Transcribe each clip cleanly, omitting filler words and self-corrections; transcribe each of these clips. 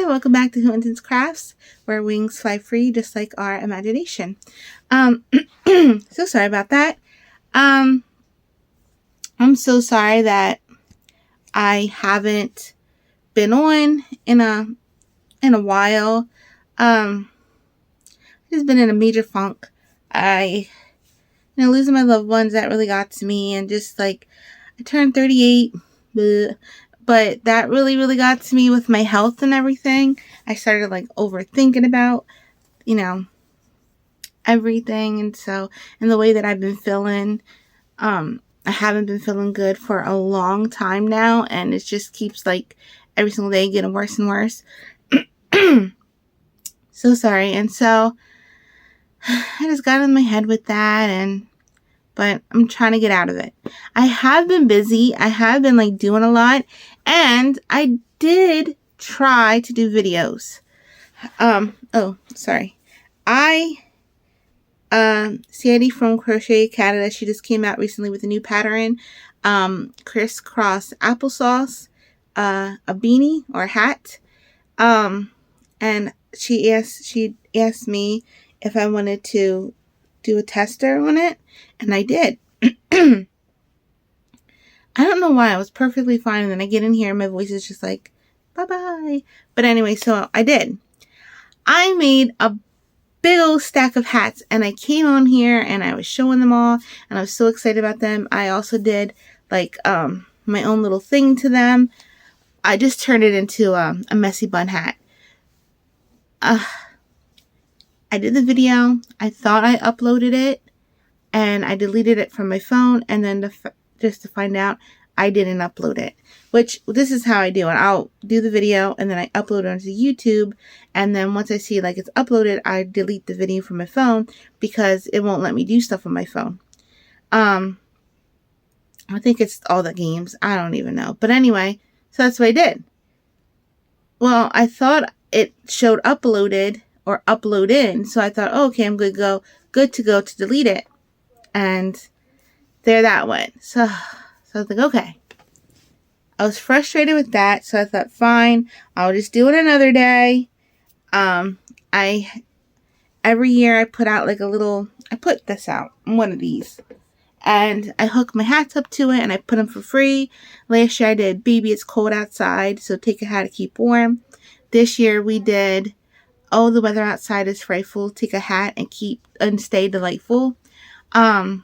welcome back to Aidens Crafts, where wings fly free just like our imagination. So sorry about that. I'm so sorry that I haven't been on in a while. I've just been in a major funk. Losing my loved ones, that really got to me, and just like I turned 38, but that really got to me with my health and everything. I started like overthinking about, everything, and the way that I've been feeling, I haven't been feeling good for a long time now, and it just keeps like every single day getting worse and worse. So sorry. And so I just got in my head with that, but I'm trying to get out of it. I have been busy. I have been like doing a lot, and I did try to do videos. Sorry. Sandy from Crochet Canada, she just came out recently with a new pattern, crisscross applesauce, a beanie or a hat. And she asked me if I wanted to do a tester on it, and I did. I don't know why. I was perfectly fine, and then I get in here and my voice is just like, bye-bye. But anyway, so I did. I made a big old stack of hats, and I came on here and I was showing them all, and I was so excited about them. I also did like my own little thing to them. I just turned it into a messy bun hat. I did the video. I thought I uploaded it, and I deleted it from my phone, and then just to find out I didn't upload it. Which, this is how I do it. I'll do the video, and then I upload it onto YouTube, and then once I see like it's uploaded, I delete the video from my phone because it won't let me do stuff on my phone. I think it's all the games. I don't even know. But anyway, so that's what I did. Well, I thought it showed uploaded or upload in, so I thought, oh, okay, I'm good to go to delete it. And there that went. So I was like, okay. I was frustrated with that, so I thought, fine, I'll just do it another day. Every year I put out like I put this out on one of these, and I hook my hats up to it, and I put them for free. Last year I did Baby It's Cold Outside, so take a hat to keep warm. This year we did Oh, the Weather Outside is Frightful, take a hat and stay delightful. And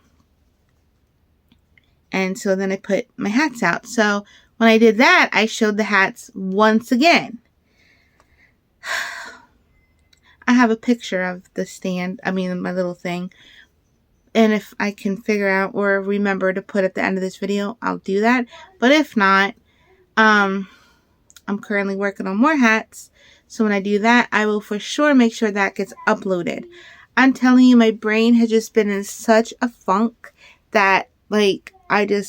so then I put my hats out. So when I did that, I showed the hats once again. I have a picture of the stand, my little thing. And if I can figure out or remember to put at the end of this video, I'll do that. But if not, I'm currently working on more hats. So when I do that, I will for sure make sure that gets uploaded. I'm telling you, my brain has just been in such a funk that like I did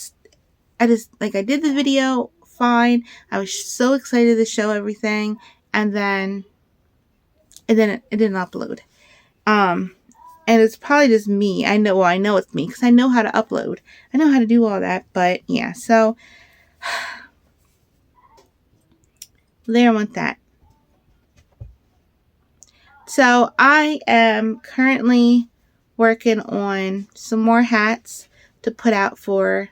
the video fine. I was so excited to show everything, and then it didn't upload. And it's probably just me. I know it's me because I know how to upload. I know how to do all that, but yeah, so there went that. So I am currently working on some more hats to put out for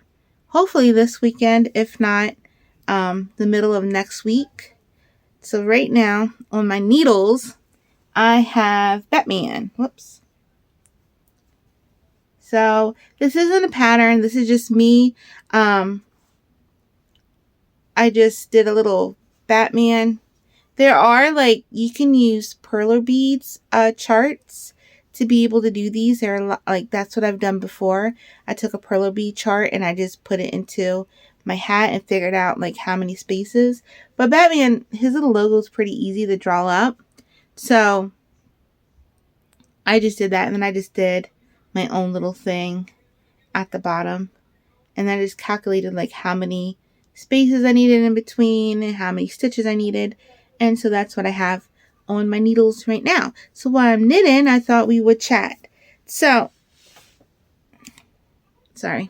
hopefully this weekend, if not the middle of next week. So right now on my needles, I have Batman. Whoops. So this isn't a pattern. This is just me. I just did a little Batman. There are you can use perler beads charts to be able to do these. They're that's what I've done before. I took a perler bead chart and I just put it into my hat and figured out how many spaces. But Batman, his little logo is pretty easy to draw up. So I just did that, and then I just did my own little thing at the bottom. And then I just calculated how many spaces I needed in between and how many stitches I needed. And so that's what I have on my needles right now. So while I'm knitting, I thought we would chat. So, sorry,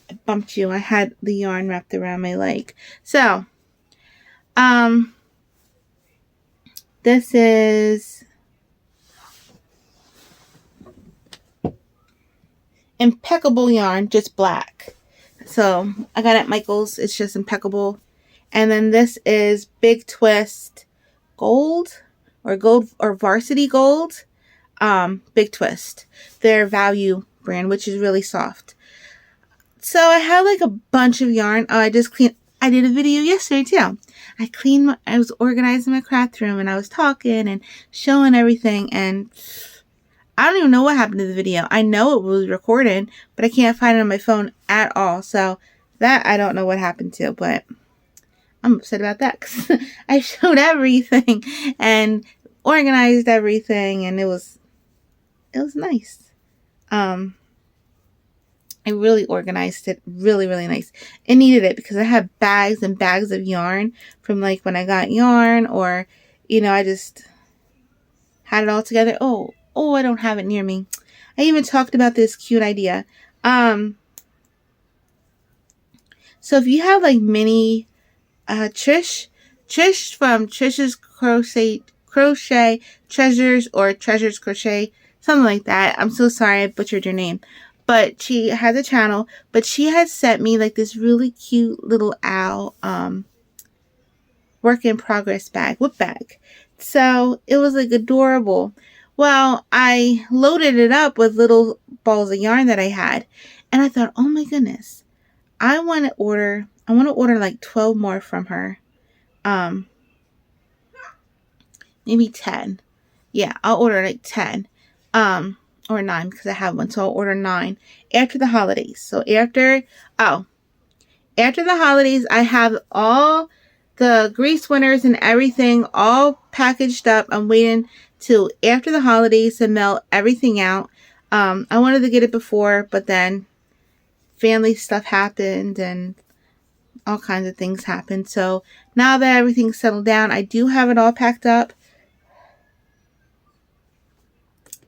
I bumped you. I had the yarn wrapped around my leg. So, This is Impeccable yarn, just black. So I got it at Michael's. It's just Impeccable. And then this is Big Twist Gold or Varsity Gold. Big Twist. Their value brand, which is really soft. So I have like a bunch of yarn. Oh, I just cleaned. I did a video yesterday too. I was organizing my craft room and I was talking and showing everything, and I don't even know what happened to the video. I know it was recorded, but I can't find it on my phone at all. So that I don't know what happened to, but I'm upset about that because I showed everything and organized everything, and it was nice. I really organized it. Really, really nice. It needed it because I had bags and bags of yarn from like when I got yarn, or, you know, I just had it all together. Oh, I don't have it near me. I even talked about this cute idea. So if you have like mini, Trish from Trish's Crochet Treasures, or Treasures Crochet, something like that. I'm so sorry I butchered your name. But she has a channel, but she has sent me like this really cute little owl work in progress whip bag. So it was like adorable. Well, I loaded it up with little balls of yarn that I had, and I thought, oh my goodness, I want to order like 12 more from her. Maybe 10. Yeah, I'll order like 10. Or 9 because I have one, so I'll order 9 after the holidays. So after the holidays, I have all the grease winners and everything all packaged up. I'm waiting till after the holidays to melt everything out. I wanted to get it before, but then family stuff happened and all kinds of things happened. So now that everything's settled down, I do have it all packed up.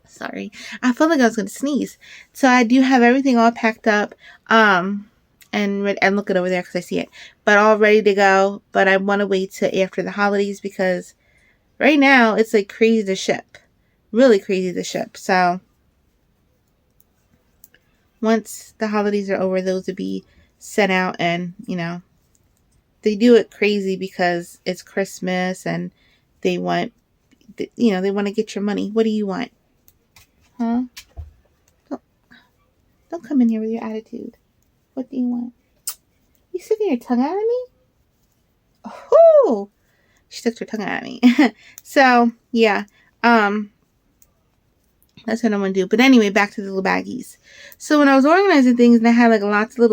Sorry, I felt like I was going to sneeze. So I do have everything all packed up, and look it over there because I see it, but all ready to go. But I want to wait till after the holidays because right now it's like crazy to ship, really crazy to ship. So once the holidays are over, those will be sent out, and you know, they do it crazy because it's Christmas and they want, you know, they want to get your money. What do you want? Huh? Don't come in here with your attitude. What do you want? You sticking your tongue out at me? Oh, she stuck her tongue out at me. So yeah, that's what I'm gonna do. But anyway, back to the little baggies. So when I was organizing things and I had like lots of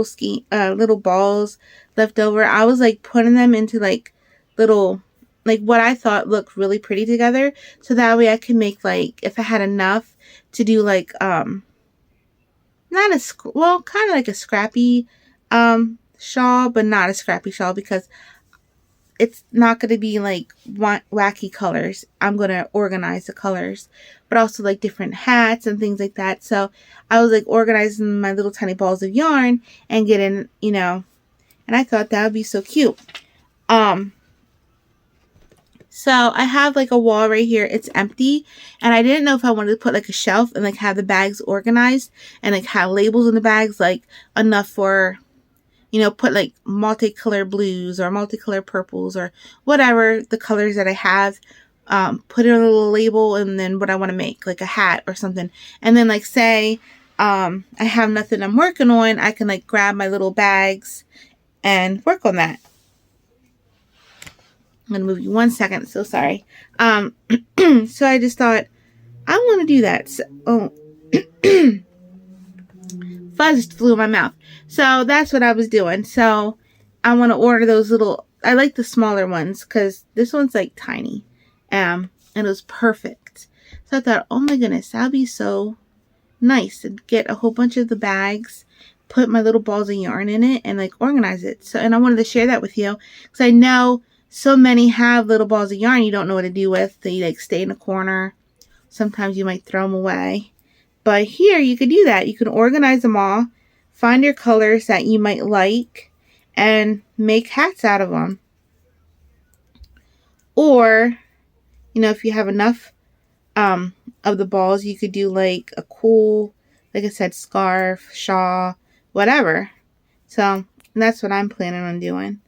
little balls left over, I was like putting them into like little, like what I thought looked really pretty together. So that way I could make like, if I had enough to do like, kind of like a scrappy, shawl, but not a scrappy shawl because it's not going to be like wacky colors. I'm going to organize the colors, but also like different hats and things like that. So I was like organizing my little tiny balls of yarn and getting, you know, and I thought that would be so cute. So I have like a wall right here. It's empty. And I didn't know if I wanted to put like a shelf and like have the bags organized and like have labels in the bags, like enough for, you know, put like multicolored blues or multicolored purples or whatever the colors that I have. Put in a little label and then what I want to make, like a hat or something. And then like say, I have nothing I'm working on, I can like grab my little bags and work on that. I'm going to move you 1 second. So sorry. So I just thought, I want to do that. So, fuzz flew in my mouth. So that's what I was doing. So I want to order those little, I like the smaller ones because this one's like tiny. And it was perfect. So I thought, oh my goodness, that'd be so nice to get a whole bunch of the bags, put my little balls of yarn in it and like organize it. So, and I wanted to share that with you because I know so many have little balls of yarn you don't know what to do with. They like stay in a corner. Sometimes you might throw them away. But here you could do that. You can organize them all, find your colors that you might like, and make hats out of them. Or, you know, if you have enough of the balls, you could do like a cool, like I said, scarf, shawl, whatever. So that's what I'm planning on doing.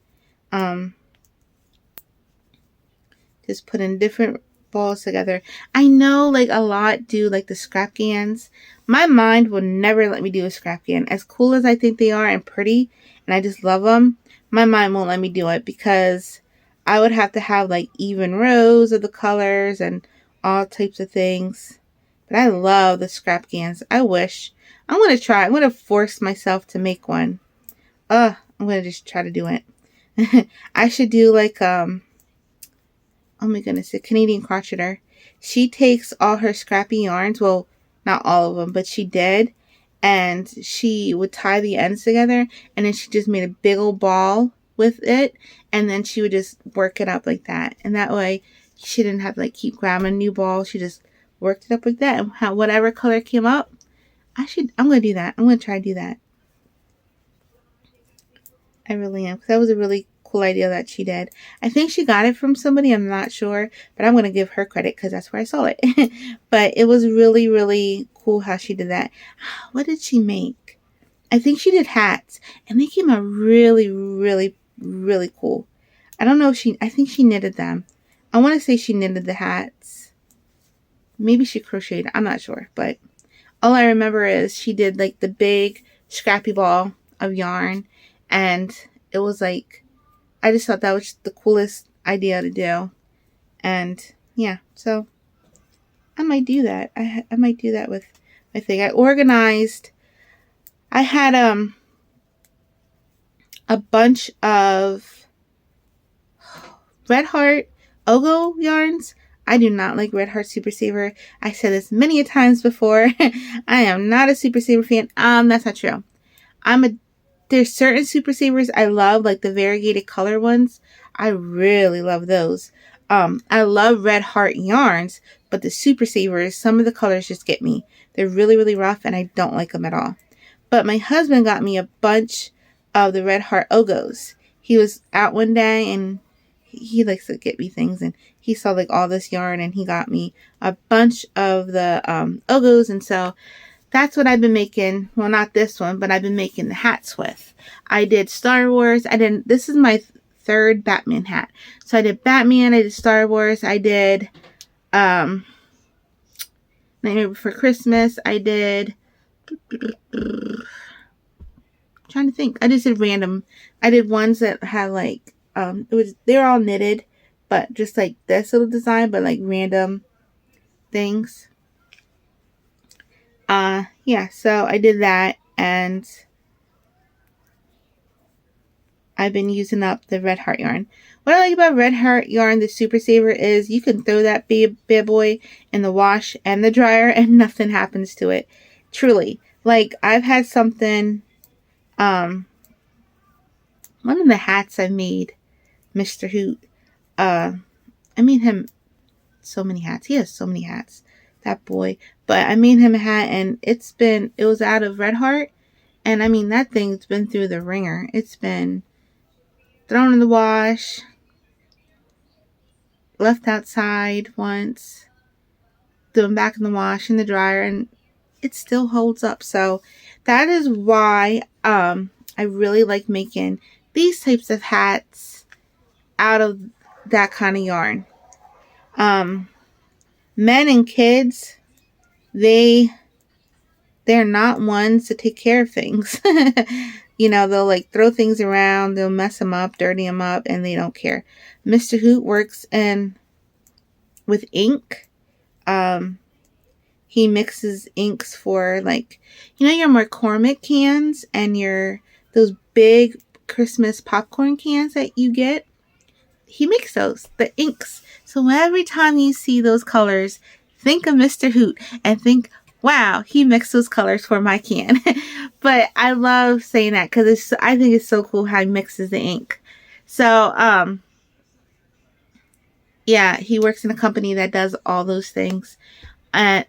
Just putting different balls together. I know like a lot do like the scrap cans. My mind will never let me do a scrap can. As cool as I think they are and pretty, and I just love them, my mind won't let me do it because I would have to have like even rows of the colors and all types of things. But I love the scrap cans. I wish. I'm going to try. I'm going to force myself to make one. I'm going to just try to do it. I should do like, oh my goodness, a Canadian crocheter. She takes all her scrappy yarns. Well, not all of them, but she did. And she would tie the ends together. And then she just made a big old ball with it. And then she would just work it up like that. And that way she didn't have to like keep grabbing a new ball. She just worked it up like that. And whatever color came up, I'm going to do that. I'm going to try to do that. I really am. Because that was a really cool idea that she did. I think she got it from somebody. I'm not sure. But I'm going to give her credit because that's where I saw it. But it was really, really cool how she did that. What did she make? I think she did hats. And they came out really, really, really cool. I don't know if I think she knitted them. I want to say she knitted the hats. Maybe she crocheted. I'm not sure. But all I remember is she did like the big scrappy ball of yarn. And it was like, I just thought that was the coolest idea to do. And yeah, so I might do that. I might do that with my thing. I organized, I had a bunch of Red Heart Ogo yarns. I do not like Red Heart Super Saver. I said this many a times before. I am not a Super Saver fan. That's not true. There's certain Super Savers I love, like the variegated color ones. I really love those. I love Red Heart yarns, but the Super Savers, some of the colors just get me. They're really, really rough, and I don't like them at all. But my husband got me a bunch of the Red Heart Ogos. He was out one day, and he likes to get me things, and he saw like all this yarn, and he got me a bunch of the Ogos, and so that's what I've been making. Well, not this one, but I've been making the hats with. I did Star Wars. This is my third Batman hat. So I did Batman. I did Star Wars. I did Nightmare Before Christmas. I did, trying to think. I just did random. I did ones that had like, they're all knitted, but just like this little design, but like random things. Yeah, so I did that, and I've been using up the Red Heart yarn. What I like about Red Heart yarn, the Super Saver, is you can throw that bad boy in the wash and the dryer and nothing happens to it. Truly. Like, I've had something, one of the hats I made, Mr. Hoot, I made him so many hats. He has so many hats, that boy. But I made him a hat, and it was out of Red Heart. And I mean, that thing's been through the ringer. It's been thrown in the wash, left outside once, thrown back in the wash, in the dryer, and it still holds up. So that is why I really like making these types of hats out of that kind of yarn. Men and kids, they're not ones to take care of things. You know, they'll like throw things around, they'll mess them up, dirty them up, and they don't care. Mr. Hoot works with ink. He mixes inks for, like, you know, your McCormick cans and those big Christmas popcorn cans that you get. He makes those, the inks. So every time you see those colors, think of Mr. Hoot and think, wow, he mixed those colors for my can. But I love saying that because I think it's so cool how he mixes the ink. So, yeah, he works in a company that does all those things. And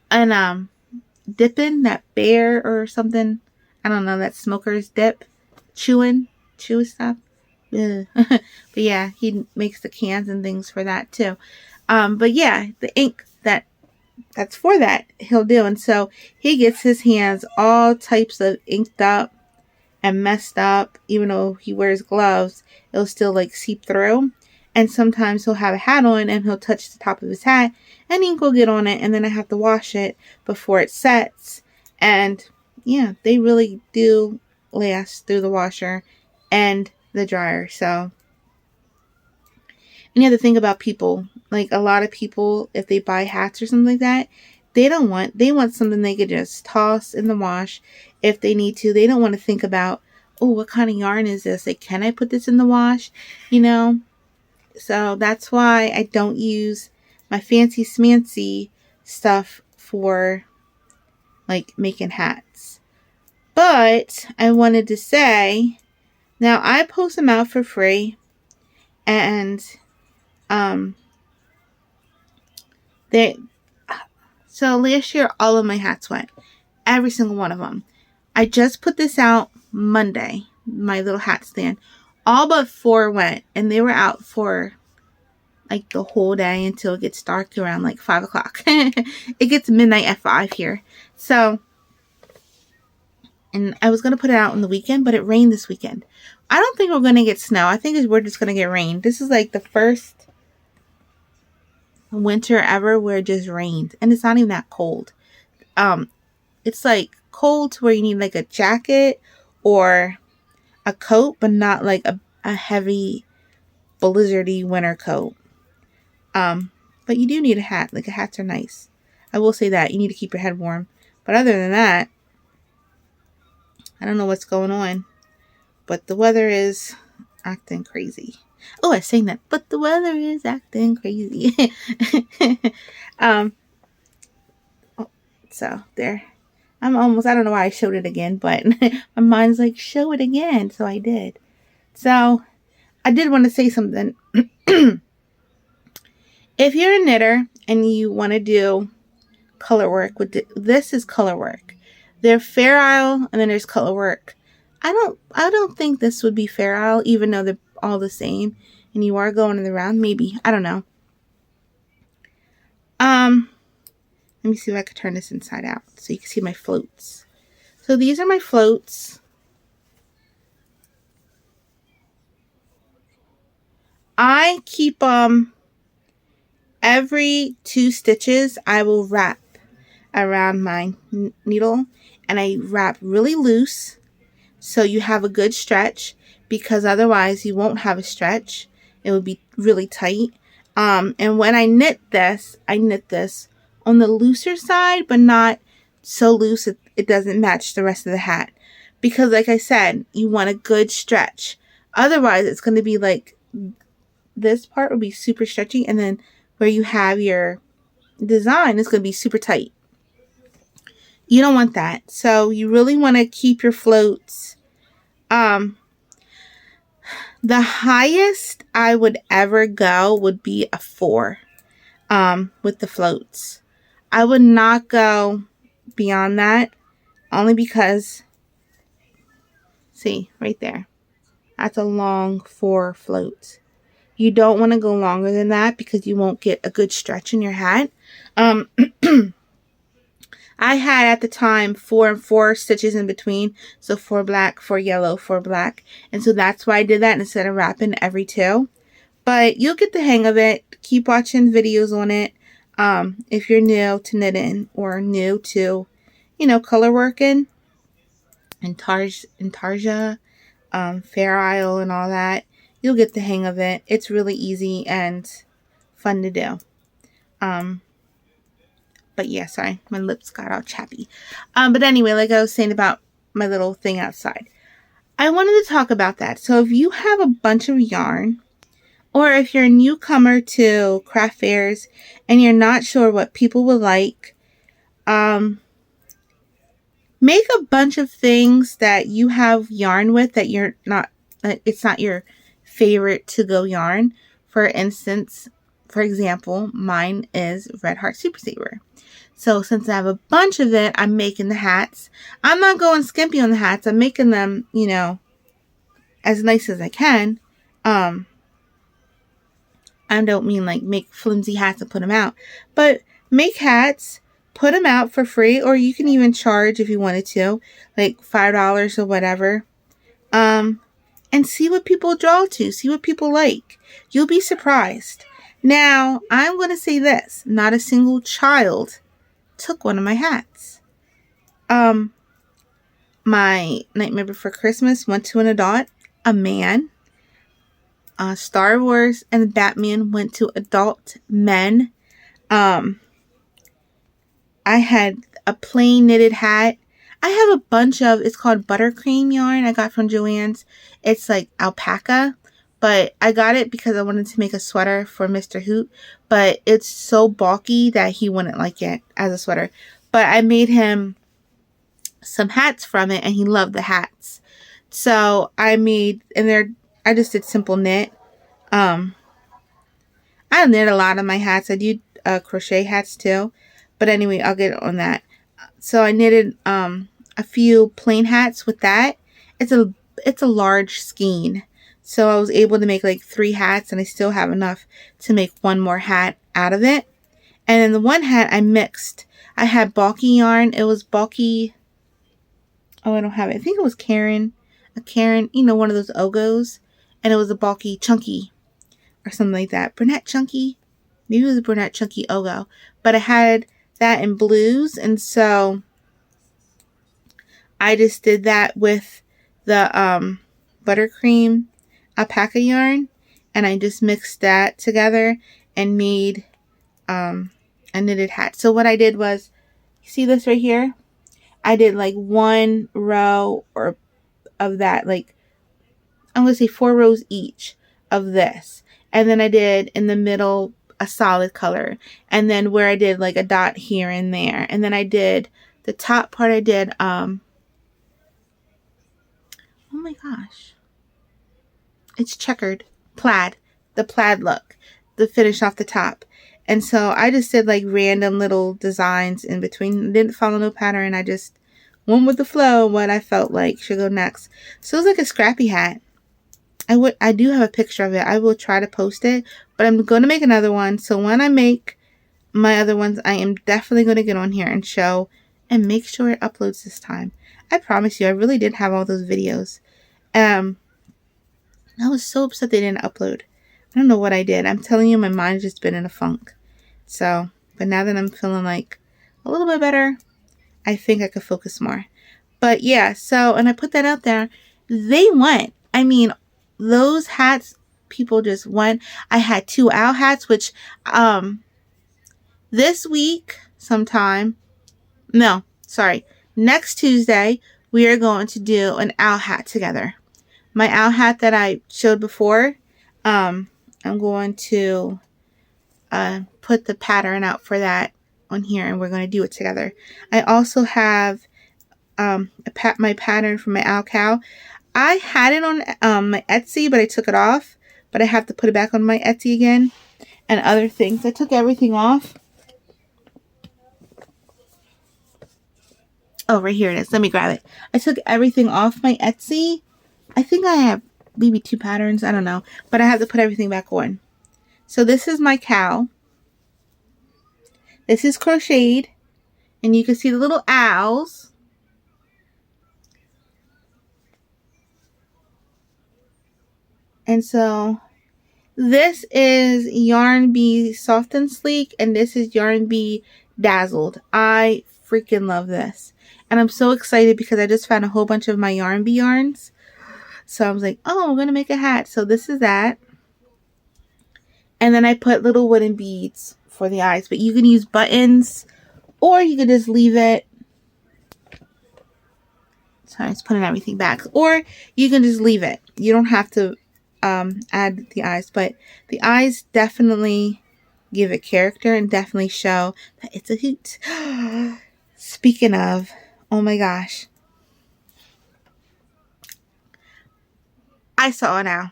dipping that bear or something, I don't know, that smoker's dip, chew stuff. But yeah, he makes the cans and things for that too. But yeah, the ink that's for that he'll do. And so he gets his hands all types of inked up and messed up. Even though he wears gloves, it'll still like seep through. And sometimes he'll have a hat on and he'll touch the top of his hat and ink will get on it, and then I have to wash it before it sets. And yeah, they really do last through the washer and the dryer. So, and you have to think about people. Like a lot of people, if they buy hats or something like that, they want something they could just toss in the wash if they need to. They don't want to think about, oh, what kind of yarn is this? Like, can I put this in the wash? You know? So that's why I don't use my fancy smancy stuff for like making hats. But I wanted to say, now I post them out for free, and so last year all of my hats went, every single one of them. I just put this out Monday, my little hat stand. All but 4 went, and they were out for like the whole day until it gets dark around like 5 o'clock. It gets midnight at 5 here. So, and I was going to put it out on the weekend, but it rained this weekend. I don't think we're going to get snow. I think we're just going to get rain. This is like the first winter ever where it just rained. And it's not even that cold. It's like cold to where you need like a jacket or a coat, but not like a heavy blizzardy winter coat. But you do need a hat. Like, hats are nice. I will say that. You need to keep your head warm. But other than that, I don't know what's going on. But the weather is acting crazy. Oh, I was saying that. But the weather is acting crazy. So, there. I don't know why I showed it again. But my mind's like, show it again. So, I did. So, I did want to say something. If you're a knitter and you want to do color work, this is color work. There's Fair Isle and then there's color work. I don't think this would be Fair Isle, even though they're all the same and you are going in the round. Maybe. I don't know. Let me see if I can turn this inside out so you can see my floats. So these are my floats. I keep every 2 stitches I will wrap around my needle, and I wrap really loose so you have a good stretch, because otherwise you won't have a stretch. It would be really tight. And when I knit this on the looser side, but not so loose it doesn't match the rest of the hat, because like I said, you want a good stretch. Otherwise it's going to be like this part will be super stretchy, and then where you have your design is going to be super tight. You don't want that. So you really want to keep your floats. The highest I would ever go would be a 4 with the floats. I would not go beyond that, only because, see, right there. That's a long 4 floats. You don't want to go longer than that because you won't get a good stretch in your hat. I had at the time 4 and 4 stitches in between. So 4 black, 4 yellow, 4 black. And so that's why I did that instead of wrapping every 2. But you'll get the hang of it. Keep watching videos on it. If you're new to knitting or new to, color working and Tarja, Fair Isle and all that, you'll get the hang of it. It's really easy and fun to do. But yeah, sorry, my lips got all chappy. But anyway, like I was saying about my little thing outside, I wanted to talk about that. So if you have a bunch of yarn, or if you're a newcomer to craft fairs and you're not sure what people will like, make a bunch of things that you have yarn with that it's not your favorite to-go yarn. For instance, for example, mine is Red Heart Super Saver. So since I have a bunch of it, I'm making the hats. I'm not going skimpy on the hats. I'm making them, as nice as I can. I don't mean like make flimsy hats and put them out, but make hats, put them out for free, or you can even charge if you wanted to, like $5 or whatever. And see what people draw to, see what people like. You'll be surprised. Now, I'm going to say this. Not a single child took one of my hats. My Nightmare Before Christmas went to an adult, a man. Star Wars and Batman went to adult men. I had a plain knitted hat. I have a bunch of, it's called buttercream yarn I got from Joann's. It's like alpaca, but I got it because I wanted to make a sweater for Mr. Hoot, but it's so bulky that he wouldn't like it as a sweater. But I made him some hats from it and he loved the hats. So I made, and I just did simple knit. I knit a lot of my hats. I do crochet hats too. But anyway, I'll get on that. So I knitted a few plain hats with that. It's a large skein. So I was able to make like 3 hats and I still have enough to make one more hat out of it. And then the one hat I mixed. I had bulky yarn. It was bulky. Oh, I don't have it. I think it was Karen. A Karen, you know, one of those Ogos. And it was a bulky chunky or something like that. Brunette chunky. Maybe it was a brunette chunky Ogo. But I had that in blues. And so I just did that with the buttercream alpaca yarn. And I just mixed that together and made a knitted hat. So what I did was, you see this right here? I did like 1 row or of that, like I'm going to say 4 rows each of this. And then I did in the middle a solid color. And then where I did like a dot here and there. And then I did the top part I did, oh my gosh. It's checkered. Plaid. The plaid look. The finish off the top. And so I just did like random little designs in between. Didn't follow no pattern. I just went with the flow, what I felt like should go next. So it was like a scrappy hat. I do have a picture of it. I will try to post it, but I'm going to make another one. So when I make my other ones, I am definitely going to get on here and show and make sure it uploads this time. I promise you, I really did have all those videos. I was so upset they didn't upload. I don't know what I did. I'm telling you, my mind's just been in a funk. So, but now that I'm feeling like a little bit better, I think I could focus more. But yeah, so, and I put that out there. They went. I mean, those hats, people just went. I had 2 owl hats, which, this week sometime, no, sorry, next Tuesday, we are going to do an owl hat together. My owl hat that I showed before, I'm going to put the pattern out for that on here and we're going to do it together. I also have my pattern for my owl cow. I had it on my Etsy, but I took it off. But I have to put it back on my Etsy again and other things. I took everything off. Oh, right here it is. Let me grab it. I took everything off my Etsy. I think I have maybe 2 patterns. I don't know. But I have to put everything back on. So this is my cow. This is crocheted. And you can see the little owls. And so this is Yarn Bee Soft and Sleek. And this is Yarn Bee Dazzled. I freaking love this. And I'm so excited because I just found a whole bunch of my Yarn Bee yarns. So I was like, oh, I'm going to make a hat. So this is that. And then I put little wooden beads for the eyes. But you can use buttons or you can just leave it. Sorry, it's putting everything back. Or you can just leave it. You don't have to add the eyes. But the eyes definitely give it character and definitely show that it's a hoot. Speaking of, oh my gosh. I saw an owl.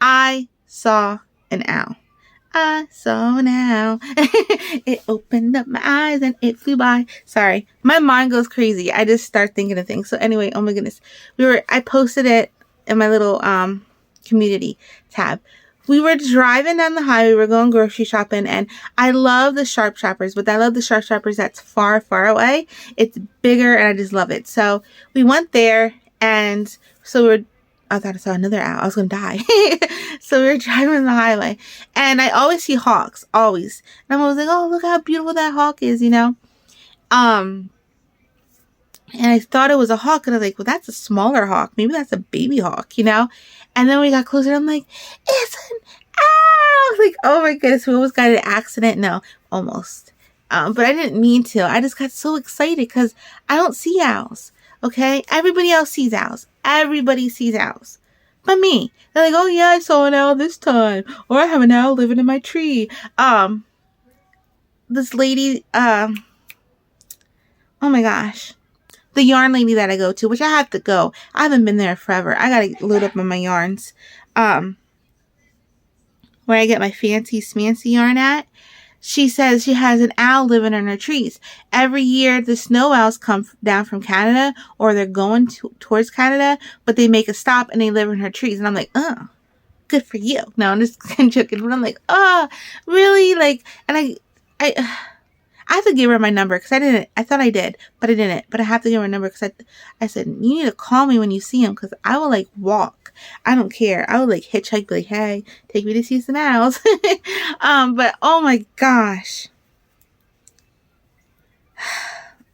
I saw an owl. I saw an owl. It opened up my eyes and it flew by. Sorry, my mind goes crazy. I just start thinking of things. So anyway, oh my goodness, I posted it in my little community tab. we were driving down the highway, we were going grocery shopping, and I love the Sharp Shoppers, but I love the Sharp Shoppers that's far, far away. It's bigger, and I just love it. So we went there, and so I thought I saw another owl. I was going to die. So we were driving on the highway, and I always see hawks, always. And I was like, oh, look how beautiful that hawk is, you know? And I thought it was a hawk, and I was like, well, that's a smaller hawk. Maybe that's a baby hawk, you know? And then we got closer, and I'm like, it's an owl! Like, oh my goodness, we almost got an accident. No, almost. But I didn't mean to. I just got so excited because I don't see owls, okay? Everybody else sees owls. Everybody sees owls. But me. They're like, oh yeah, I saw an owl this time. Or I have an owl living in my tree. This lady, oh my gosh. The yarn lady that I go to, which I have to go. I haven't been there forever. I gotta load up on my yarns. Where I get my fancy smancy yarn at. She says she has an owl living in her trees. Every year, the snow owls come down from Canada, or they're going towards Canada, but they make a stop and they live in her trees. And I'm like, oh, good for you. No, I'm just joking. But I'm like, oh, really? Like, and I have to give her my number because I thought I did, but I didn't. But I have to give her a number because I said, you need to call me when you see him because I will like walk. I don't care. I will like hitchhike, like, hey, take me to see some owls. But oh my gosh.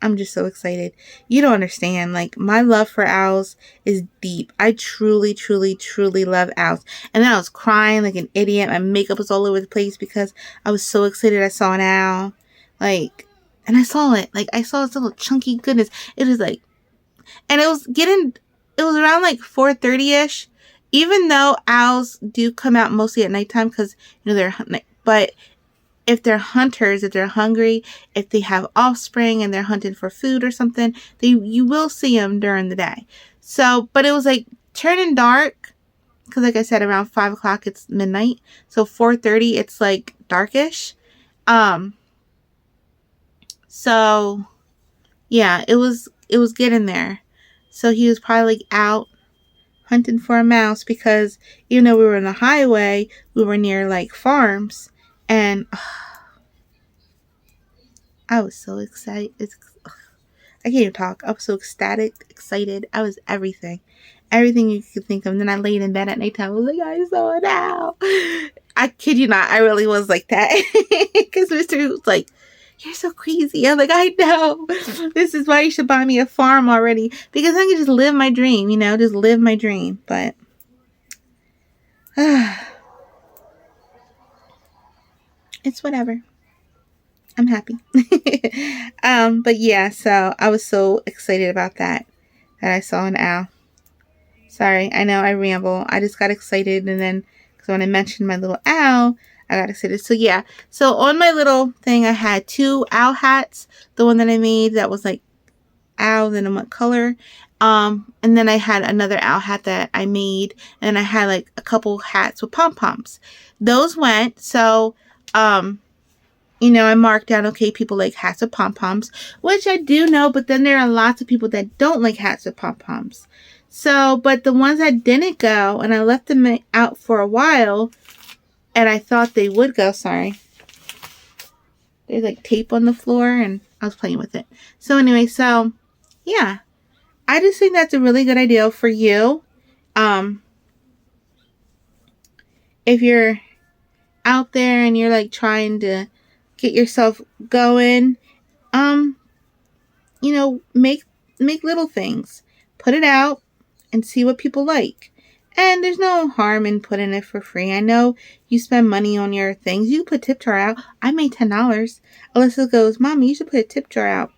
I'm just so excited. You don't understand. Like, my love for owls is deep. I truly, truly, truly love owls. And then I was crying like an idiot. My makeup was all over the place because I was so excited I saw an owl. Like, and I saw it. Like, I saw this little chunky goodness. It was like, and it was around like 4:30ish. Even though owls do come out mostly at nighttime because, you know, but if they're hunters, if they're hungry, if they have offspring and they're hunting for food or something, you will see them during the day. So, but it was like turning dark because, like I said, around 5 o'clock it's midnight. So 4:30 it's like darkish. So yeah, it was getting there. So he was probably like out hunting for a mouse because even though we were on the highway, we were near like farms, and I was so excited. I can't even talk. I was so ecstatic, excited. I was everything you could think of. And then I laid in bed at nighttime. I was like, I saw it now. I kid you not. I really was like that because Mr. was like, you're so crazy. I'm like, I know. This is why you should buy me a farm already. Because I can just live my dream, you know, just live my dream. But it's whatever. I'm happy. But yeah, so I was so excited about that I saw an owl. Sorry, I know I ramble. I just got excited, and then because when I mentioned my little owl, I got excited. So yeah, so on my little thing, I had 2 owl hats. The one that I made that was like owls and in what color. And then I had another owl hat that I made, and I had like a couple hats with pom-poms. Those went, so, you know, I marked down, okay, people like hats with pom-poms, which I do know, but then there are lots of people that don't like hats with pom-poms. So, but the ones that didn't go, and I left them out for a while, and I thought they would go, sorry. There's like tape on the floor, and I was playing with it. So anyway, so, yeah. I just think that's a really good idea for you. If you're out there and you're like trying to get yourself going, you know, make little things. Put it out and see what people like. And there's no harm in putting it for free. I know you spend money on your things. You put tip jar out. I made $10. Alyssa goes, Mommy, you should put a tip jar out.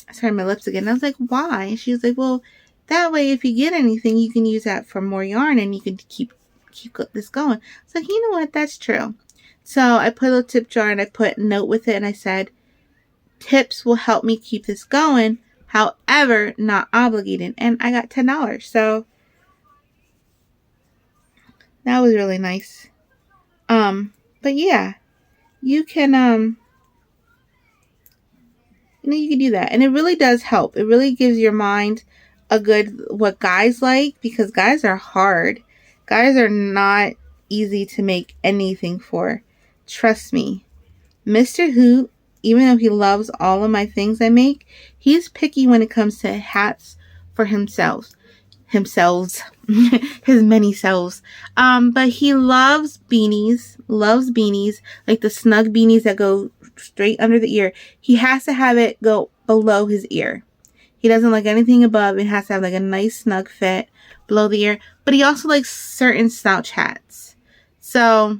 I started my lips again. I was like, why? And she was like, well, that way if you get anything, you can use that for more yarn and you can keep this going. I was like, you know what? That's true. So I put a little tip jar and I put a note with it and I said, tips will help me keep this going. However, not obligated. And I got $10. So that was really nice. But yeah, you can, you know, you can do that. And it really does help. It really gives your mind a good, what guys like, because guys are hard. Guys are not easy to make anything for. Trust me. Mr. Hoot, even though he loves all of my things I make, he's picky when it comes to hats for himself. His many selves. But he loves beanies, like the snug beanies that go straight under the ear. He has to have it go below his ear. He doesn't like anything above. It has to have like a nice snug fit below the ear. But he also likes certain slouch hats. So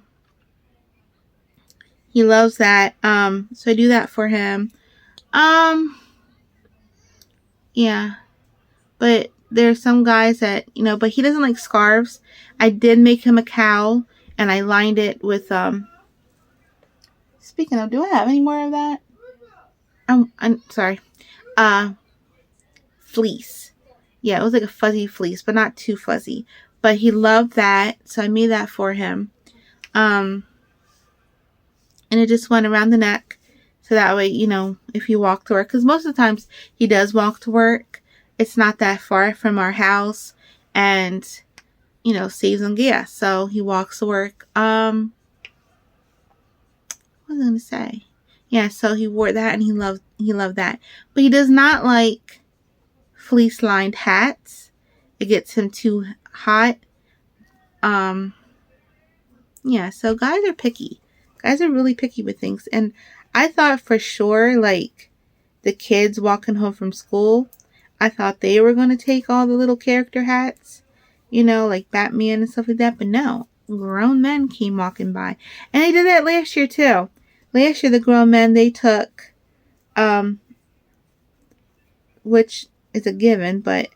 he loves that. So I do that for him. Yeah. But there's some guys that, but he doesn't like scarves. I did make him a cowl, and I lined it with, speaking of, do I have any more of that? I'm sorry. Fleece. Yeah, it was like a fuzzy fleece, but not too fuzzy. But he loved that, so I made that for him. And it just went around the neck, so that way, if he walked to work, because most of the times he does walk to work. It's not that far from our house, and, saves on gas. So he walks to work. What was I going to say? Yeah, so he wore that, and he loved that. But he does not like fleece lined hats. It gets him too hot. Yeah, so guys are picky. Guys are really picky with things. And I thought for sure, like, the kids walking home from school, I thought they were going to take all the little character hats, like Batman and stuff like that. But no, grown men came walking by. And they did that last year too. Last year, the grown men, they took, which is a given, but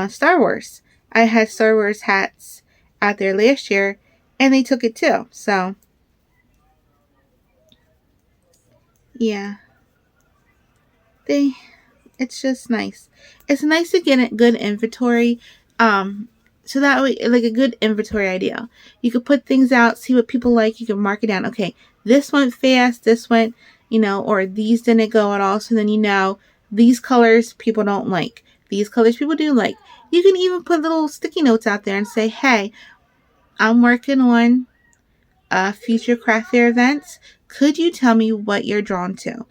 Star Wars. I had Star Wars hats out there last year, and they took it too. So, yeah. It's just nice. It's nice to get a good inventory. So that way, like a good inventory idea. You could put things out, see what people like. You can mark it down. Okay, this went fast. This went, or these didn't go at all. So then these colors people don't like. These colors people do like. You can even put little sticky notes out there and say, hey, I'm working on future craft fair events. Could you tell me what you're drawn to?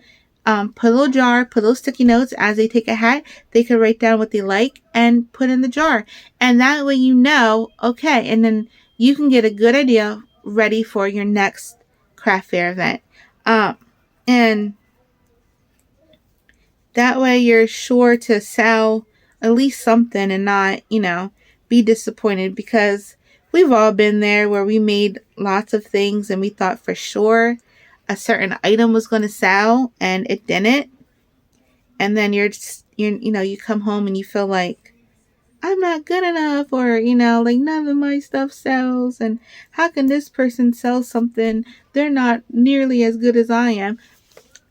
Put a little jar, put little sticky notes as they take a hat. They can write down what they like and put in the jar. And that way okay, and then you can get a good idea ready for your next craft fair event. And that way you're sure to sell at least something and not, be disappointed, because we've all been there where we made lots of things and we thought for sure a certain item was going to sell and it didn't. And then you come home and you feel like, I'm not good enough, or, like none of my stuff sells, and how can this person sell something? They're not nearly as good as I am.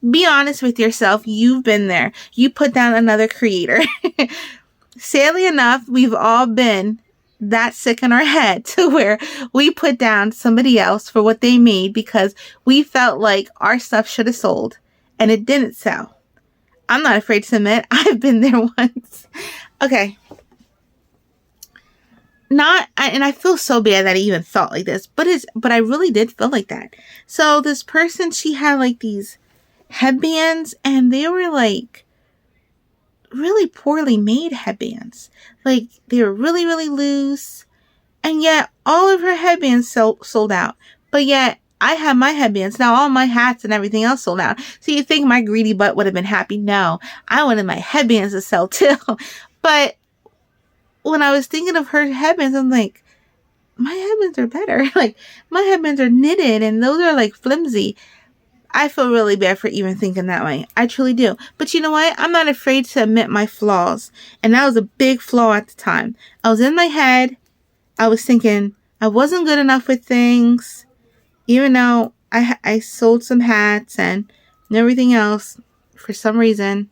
Be honest with yourself. You've been there. You put down another creator. Sadly enough, we've all been that sick in our head to where we put down somebody else for what they made because we felt like our stuff should have sold and it didn't sell. I'm not afraid to admit I've been there once. Okay. And I feel so bad that I even thought like this, but I really did feel like that. So this person, she had like these headbands, and they were like really poorly made headbands. Like they were really, really loose, and yet all of her headbands sold out. But yet I had my headbands. Now all my hats and everything else sold out. So you think my greedy butt would have been happy? No, I wanted my headbands to sell too. But when I was thinking of her headbands, I'm like, my headbands are better. Like my headbands are knitted and those are like flimsy. I feel really bad for even thinking that way. I truly do. But you know what? I'm not afraid to admit my flaws. And that was a big flaw at the time. I was in my head. I was thinking I wasn't good enough with things. Even though I sold some hats and everything else. For some reason,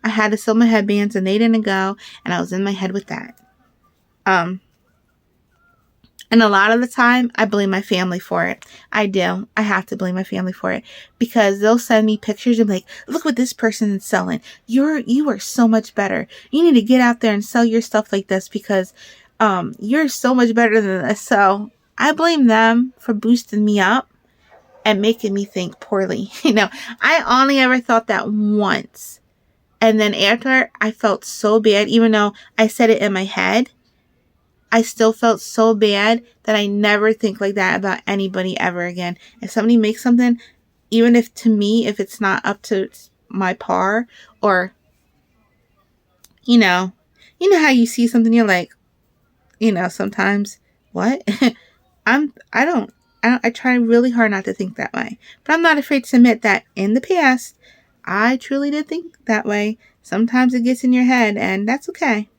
I had to sell my headbands and they didn't go. And I was in my head with that. And a lot of the time, I blame my family for it. I do. I have to blame my family for it. Because they'll send me pictures and be like, look what this person is selling. You are so much better. You need to get out there and sell your stuff like this because you're so much better than this. So I blame them for boosting me up and making me think poorly. I only ever thought that once. And then after, I felt so bad, even though I said it in my head, I still felt so bad that I never think like that about anybody ever again. If somebody makes something, even if to me, if it's not up to my par, or, you know how you see something, you're like, sometimes, what? I try really hard not to think that way. But I'm not afraid to admit that in the past, I truly did think that way. Sometimes it gets in your head, and that's okay.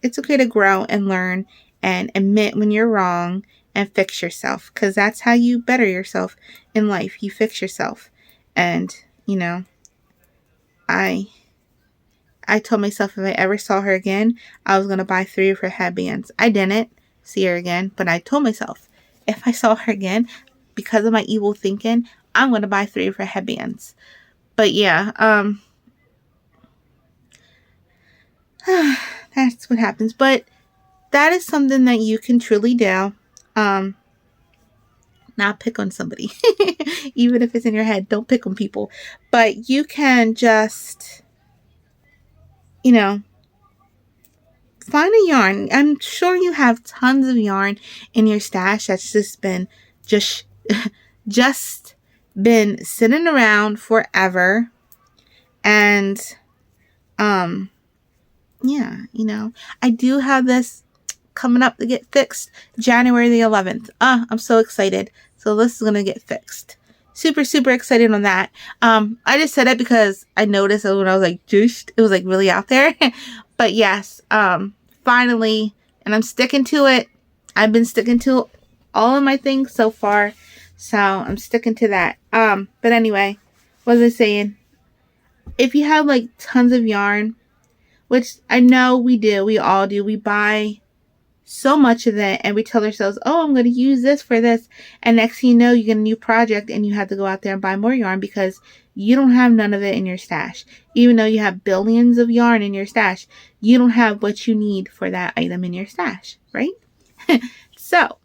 It's okay to grow and learn and admit when you're wrong and fix yourself, because that's how you better yourself in life. You fix yourself. And, I told myself if I ever saw her again, I was going to buy 3 of her headbands. I didn't see her again, but I told myself if I saw her again, because of my evil thinking, I'm going to buy 3 of her headbands. But yeah, that's what happens. But that is something that you can truly do. Not pick on somebody. Even if it's in your head, don't pick on people. But you can just, find a yarn. I'm sure you have tons of yarn in your stash that's just been been sitting around forever. And yeah, I do have this coming up to get fixed January the 11th. I'm so excited. So this is going to get fixed. Super, super excited on that. I just said it because I noticed when I was like, it was like really out there. But yes, finally, and I'm sticking to it. I've been sticking to all of my things so far. So I'm sticking to that. But anyway, what was I saying? If you have like tons of yarn, which I know we all do, we buy so much of it and we tell ourselves, oh, I'm going to use this for this. And next thing you know, you get a new project and you have to go out there and buy more yarn because you don't have none of it in your stash. Even though you have billions of yarn in your stash, you don't have what you need for that item in your stash, right? So,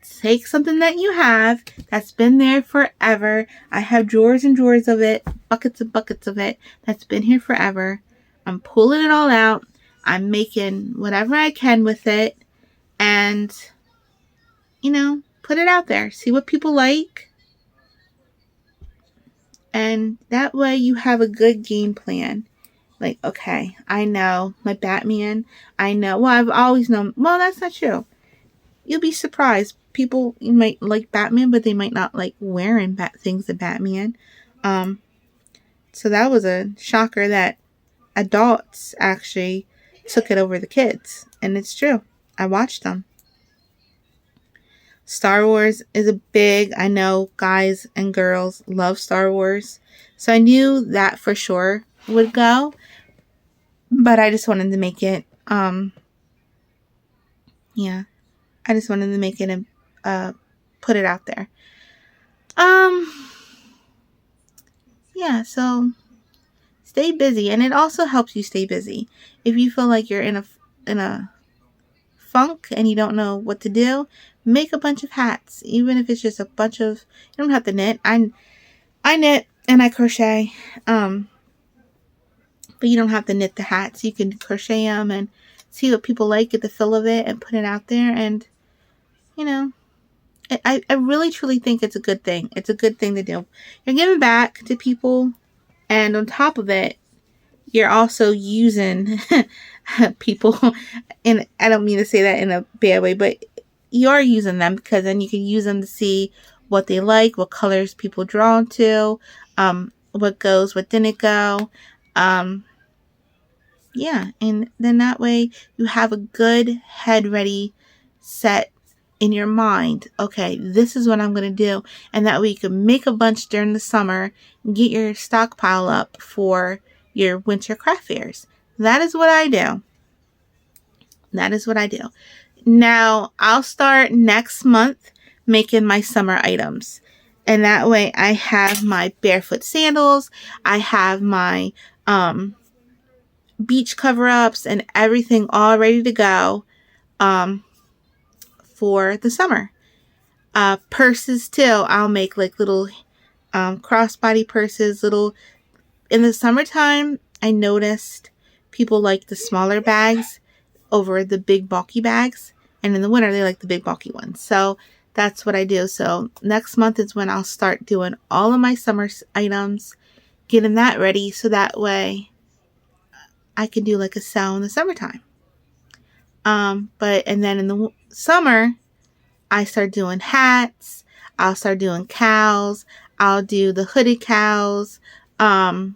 take something that you have that's been there forever. I have drawers and drawers of it, buckets and buckets of it that's been here forever. I'm pulling it all out. I'm making whatever I can with it and, put it out there. See what people like. And that way you have a good game plan. Like, okay, I know my Batman. I know, well, I've always known, well, that's not true. You'll be surprised. People might like Batman, but they might not like wearing things of Batman. So that was a shocker that adults actually took it over the kids. And it's true. I watched them. Star Wars is I know guys and girls love Star Wars. So I knew that for sure would go. But I just wanted to make it, yeah. I just wanted to make it and put it out there. Yeah, so stay busy, and it also helps you stay busy. If you feel like you're in a funk and you don't know what to do, make a bunch of hats. Even if it's just a bunch of, you don't have to knit. I knit and I crochet, but you don't have to knit the hats. You can crochet them and see what people like, get the feel of it, and put it out there. And I really truly think it's a good thing. It's a good thing to do. You're giving back to people, and on top of it, you're also using people. And I don't mean to say that in a bad way, but you are using them because then you can use them to see what they like, what colors people drawn to, what goes, what didn't go. Yeah, and then that way you have a good head ready set in your mind. Okay, this is what I'm going to do. And that way you can make a bunch during the summer and get your stockpile up for your winter craft fairs. That is what I do. That is what I do. Now, I'll start next month making my summer items. And that way I have my barefoot sandals. I have my beach cover-ups and everything all ready to go for the summer. Purses too. I'll make like little crossbody purses, little. In the summertime, I noticed people like the smaller bags over the big bulky bags, and in the winter they like the big bulky ones. So that's what I do. So next month is when I'll start doing all of my summer items, getting that ready so that way I can do like a sale in the summertime. And then in the summer I start doing hats. I'll start doing cows. I'll do the hooded cows, my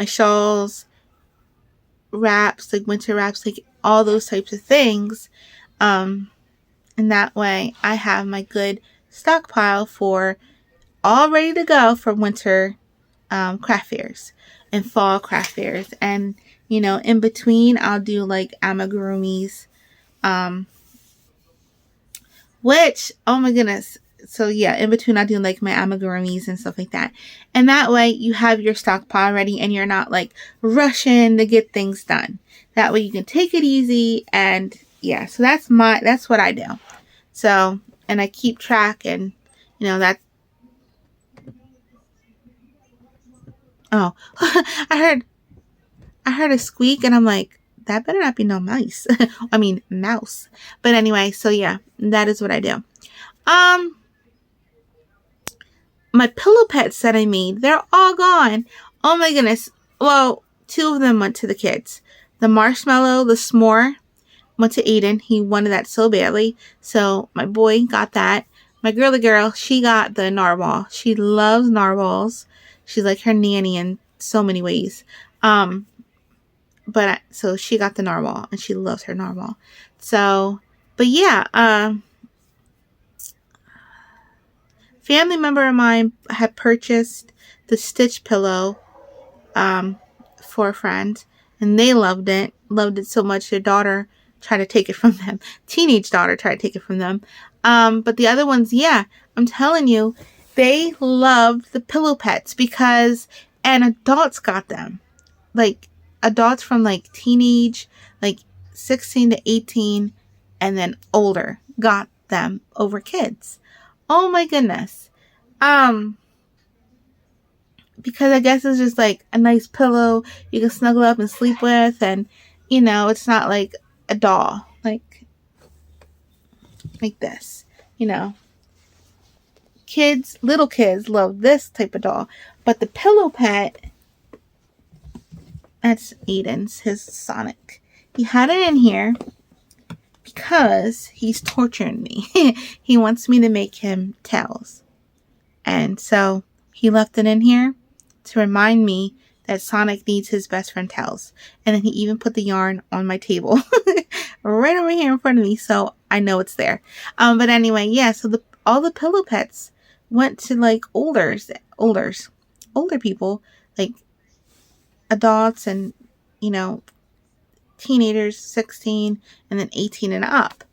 shawls, wraps, like winter wraps, like all those types of things. And that way I have my good stockpile for all ready to go for winter craft fairs and fall craft fairs. And, you know, in between I'll do like amigurumis, which, oh my goodness. So yeah, in between I do like my amigurumis and stuff like that. And that way you have your stockpile ready and you're not like rushing to get things done. That way you can take it easy. And yeah, so that's what I do. So, and I keep track, and you know that. Oh, I heard a squeak and I'm like, that better not be no mice. I mean, mouse. But anyway, so yeah, that is what I do. My pillow pets that I made, they're all gone. Oh my goodness. Well, 2 of them went to the kids. The marshmallow, the s'more, went to Aiden. He wanted that so badly. So my boy got that. My girly girl, she got the narwhal. She loves narwhals. She's like her nanny in so many ways. So she got the narwhal and she loves her narwhal. So, but yeah, family member of mine had purchased the Stitch pillow for a friend, and they loved it so much their daughter tried to take it from them. Teenage daughter tried to take it from them. But the other ones, yeah, I'm telling you, they loved the pillow pets and adults got them. Like adults from like teenage, like 16 to 18 and then older got them over kids. Oh my goodness. Because I guess it's just like a nice pillow you can snuggle up and sleep with, and you know, it's not like a doll like this, you know. Little kids love this type of doll, but the pillow pet, that's Aiden's, his Sonic. He had it in here because he's torturing me. He wants me to make him tails. And so he left it in here to remind me that Sonic needs his best friend tails. And then he even put the yarn on my table right over here in front of me, so I know it's there. But anyway, yeah, so all the pillow pets went to like older people, like adults and, you know, teenagers, 16 and then 18 and up.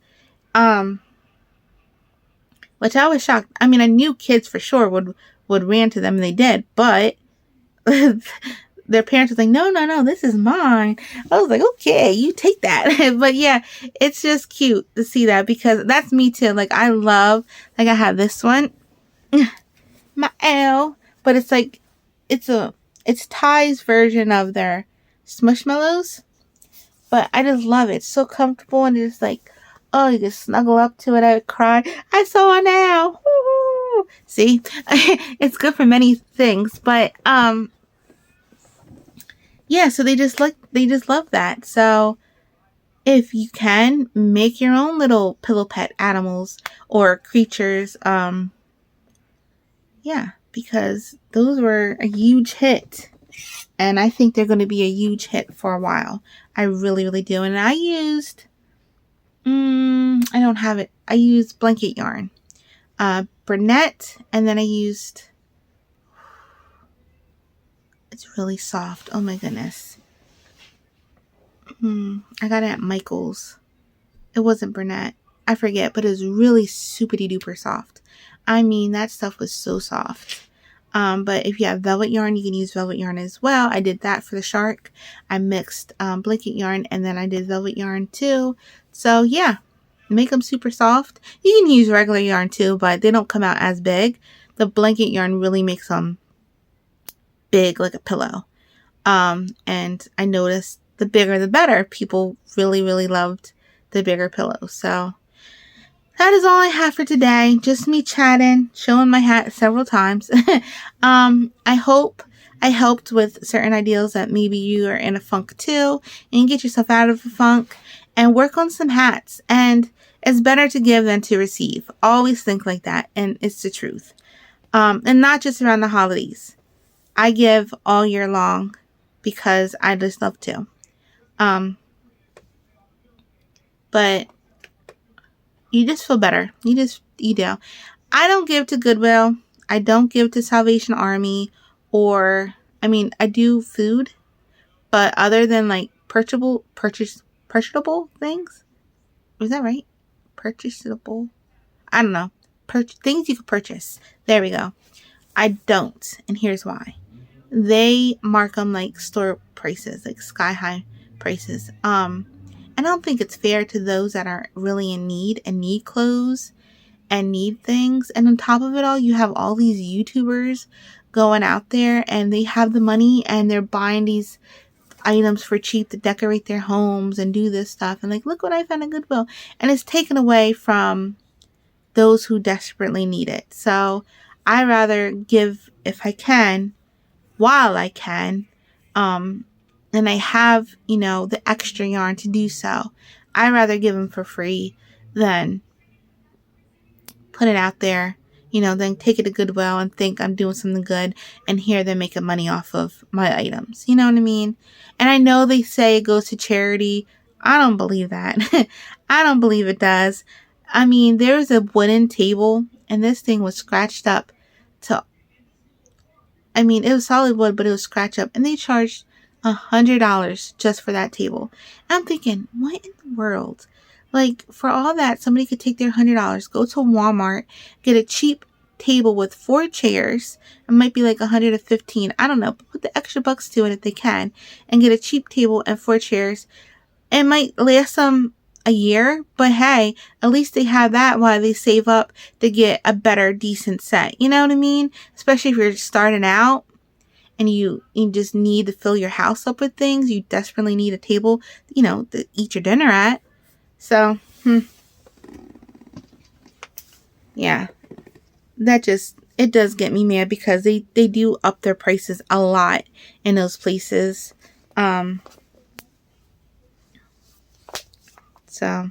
Which I was shocked. I mean, I knew kids for sure would ran to them, and they did, but their parents was like, no, this is mine. I was like, okay, you take that. But yeah, it's just cute to see that, because that's me too. Like I have this one, my L, but it's like, it's Tys version of their Smushmallows, but I just love it. It's so comfortable, and it's like, oh, you can snuggle up to it. I would cry. I saw it now. Woo-hoo. See, it's good for many things, but yeah. So they just love that. So if you can, make your own little pillow pet animals or creatures, yeah, because those were a huge hit, and I think they're going to be a huge hit for a while. I really, really do. And I used. I don't have it. I used blanket yarn, Burnett, and then I used, it's really soft. Oh my goodness. I got it at Michael's. It wasn't Burnett. I forget, but it was really soupity duper soft. I mean, that stuff was so soft. But if you have velvet yarn, you can use velvet yarn as well. I did that for the shark. I mixed blanket yarn, and then I did velvet yarn too. So yeah, make them super soft. You can use regular yarn too, but they don't come out as big. The blanket yarn really makes them big, like a pillow. And I noticed the bigger the better. People really, really loved the bigger pillows. So that is all I have for today. Just me chatting, showing my hat several times. I hope I helped with certain ideas that maybe you are in a funk too, and you get yourself out of a funk and work on some hats. And it's better to give than to receive. Always think like that, and it's the truth. And not just around the holidays. I give all year long because I just love to. But you just feel better. You do. I don't give to Goodwill. I don't give to Salvation Army, or, I mean, I do food, but other than like purchasable things. Was that right? Purchasable? I don't know. Things you could purchase. There we go. I don't. And here's why. They mark them like store prices, like sky high prices. I don't think it's fair to those that are really in need and need clothes and need things. And on top of it all, you have all these YouTubers going out there and they have the money and they're buying these items for cheap to decorate their homes and do this stuff. And like, look what I found at Goodwill. And it's taken away from those who desperately need it. So I rather give if I can, while I can, and I have, the extra yarn to do so. I rather give them for free than put it out there, then take it to Goodwill and think I'm doing something good and hear them making money off of my items. You know what I mean? And I know they say it goes to charity. I don't believe that. I don't believe it does. I mean, there's a wooden table and this thing was scratched up it was solid wood, but it was scratched up and they charged $100 just for that table. And I'm thinking, what in the world? Like, for all that, somebody could take their $100, go to Walmart, get a cheap table with 4 chairs. It might be like $115. I don't know. But put the extra bucks to it if they can, and get a cheap table and 4 chairs. It might last them a year, but hey, at least they have that while they save up to get a better, decent set. You know what I mean? Especially if you're starting out and you just need to fill your house up with things. You desperately need a table, to eat your dinner at. So, yeah, it does get me mad because they do up their prices a lot in those places. So,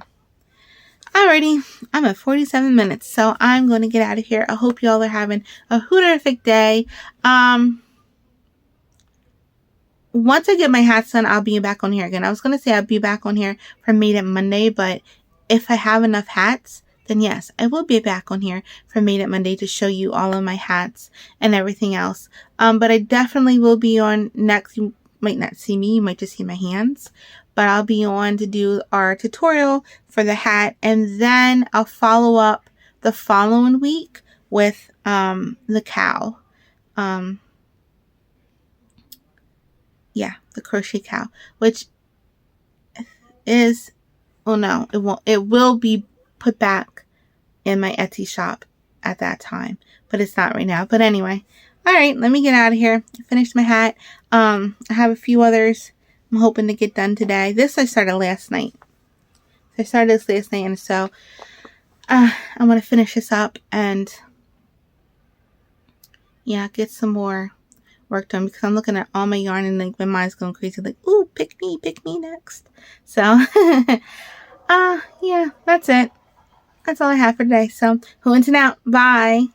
alrighty, I'm at 47 minutes, so I'm going to get out of here. I hope y'all are having a hooterific day. Once I get my hats done, I'll be back on here again. I was going to say I'll be back on here for Made It Monday, but if I have enough hats, then yes, I will be back on here for Made It Monday to show you all of my hats and everything else. But I definitely will be on next. You might not see me. You might just see my hands. But I'll be on to do our tutorial for the hat. And then I'll follow up the following week with the cow. Yeah, the crochet cow, which is, oh no, it won't. It will be put back in my Etsy shop at that time, but it's not right now. But anyway, all right, let me get out of here. I finished my hat. I have a few others I'm hoping to get done today. This I started last night. I started this last night, and so I want to finish this up and yeah, get some more work done because I'm looking at all my yarn and like my mind's going crazy. Like, ooh, pick me next. So, yeah, that's it. That's all I have for today. So, hooting out. Bye.